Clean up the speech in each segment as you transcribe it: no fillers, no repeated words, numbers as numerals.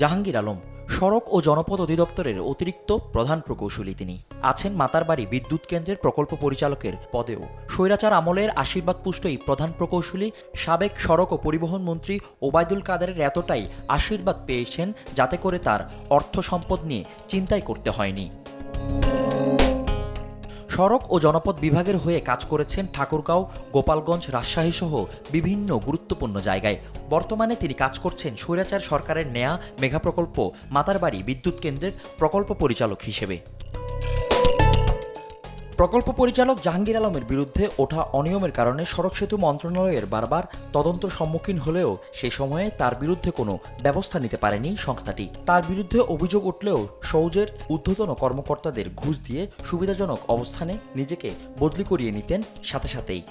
জাহাঙ্গীর আলম সড়ক ও জনপথ অধিদপ্তরের অতিরিক্ত প্রধান প্রকৌশলী। তিনি আছেন মাতারবাড়ি বিদ্যুৎ কেন্দ্রের প্রকল্প পরিচালকের পদেও। স্বৈরাচার আমলের আশীর্বাদপুষ্ট এই প্রধান প্রকৌশলী সাবেক সড়ক ও পরিবহন মন্ত্রী ওবায়দুল কাদেরের এতটাই আশীর্বাদ পেয়েছেন যাতে করে তার অর্থ সম্পদ নিয়ে চিন্তাই করতে হয়নি। সড়ক ও জনপথ বিভাগের হয়ে কাজ করেছেন ঠাকুরগাঁও, গোপালগঞ্জ, রাজশাহী সহ বিভিন্ন গুরুত্বপূর্ণ জায়গায়। বর্তমানে তিনি কাজ করছেন স্বৈরাচার সরকারের নেয়া মেগা প্রকল্প মাতারবাড়ি বিদ্যুৎ কেন্দ্রের প্রকল্প পরিচালক হিসেবে। প্রকল্প পরিচালক জাহাঙ্গীর আলমের বিরুদ্ধে ওঠা অনিয়মের কারণে সড়ক সেতু মন্ত্রণালয়ের বারবার তদন্তের সম্মুখীন হলেও সে সময়ে তার বিরুদ্ধে কোনো ব্যবস্থা নিতে পারেনি সংস্থাটি। তার বিরুদ্ধে অভিযোগ উঠলেও সৌজের ঊর্ধ্বতন কর্মকর্তাদের ঘুষ দিয়ে সুবিধাজনক অবস্থানে নিজেকে বদলি করিয়ে নিতেন সাথে সাথেই।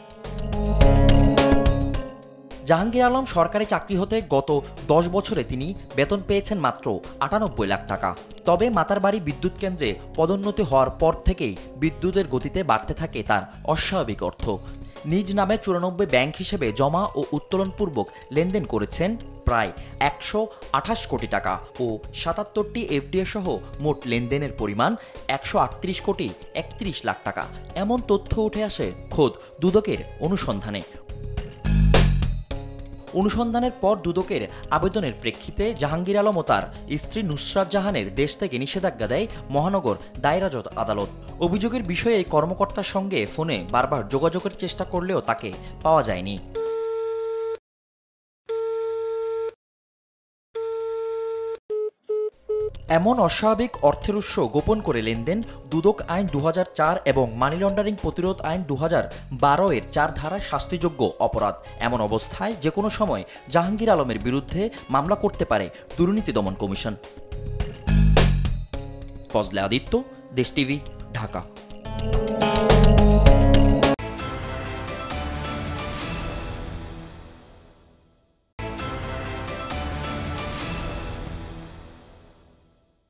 জাহাঙ্গীর আলম সরকারি চাকরি হতে গত 10 বছরে তিনি বেতন পেয়েছেন মাত্র 98 লাখ টাকা। তবে মাতারবাড়ি বিদ্যুৎ কেন্দ্রে পদোন্নতি হওয়ার পর থেকেই বিদ্যুতের গতিতে বাড়তে থাকে তার অস্বাভাবিক অর্থ। নিজ নামে 94 ব্যাংক হিসেবে জমা ও উত্তোলনপূর্বক লেনদেন করেছেন প্রায় 128 কোটি টাকা ও 77টি এফডিএ সহ মোট লেনদেনের পরিমাণ 138 কোটি 31 লাখ টাকা। এমন তথ্য উঠে আসে খোদ দুদকের অনুসন্ধানের পর দুদকের আবেদনের প্রেক্ষিতে জাহাঙ্গীর আলম ও তার স্ত্রী নুসরাত জাহানের দেশ থেকে নিষেধাজ্ঞা দেয় মহানগর দায়রা জজ আদালত। অভিযোগের বিষয়ে এই কর্মকর্তার সঙ্গে ফোনে বারবার যোগাযোগের চেষ্টা করলেও তাকে পাওয়া যায়নি। এমন অস্বাভাবিক অর্থের উৎস গোপন করে লেনদেন দুদক আইন 2004 এবং মানি লন্ডারিং প্রতিরোধ আইন 2012 এর 4 ধারায় শাস্তিযোগ্য অপরাধ। এমন অবস্থায় যে কোনো সময় জাহাঙ্গীর আলমের বিরুদ্ধে মামলা করতে পারে দুর্নীতি দমন কমিশন। ফজলে আদিত্য, দেশ টিভি, ঢাকা।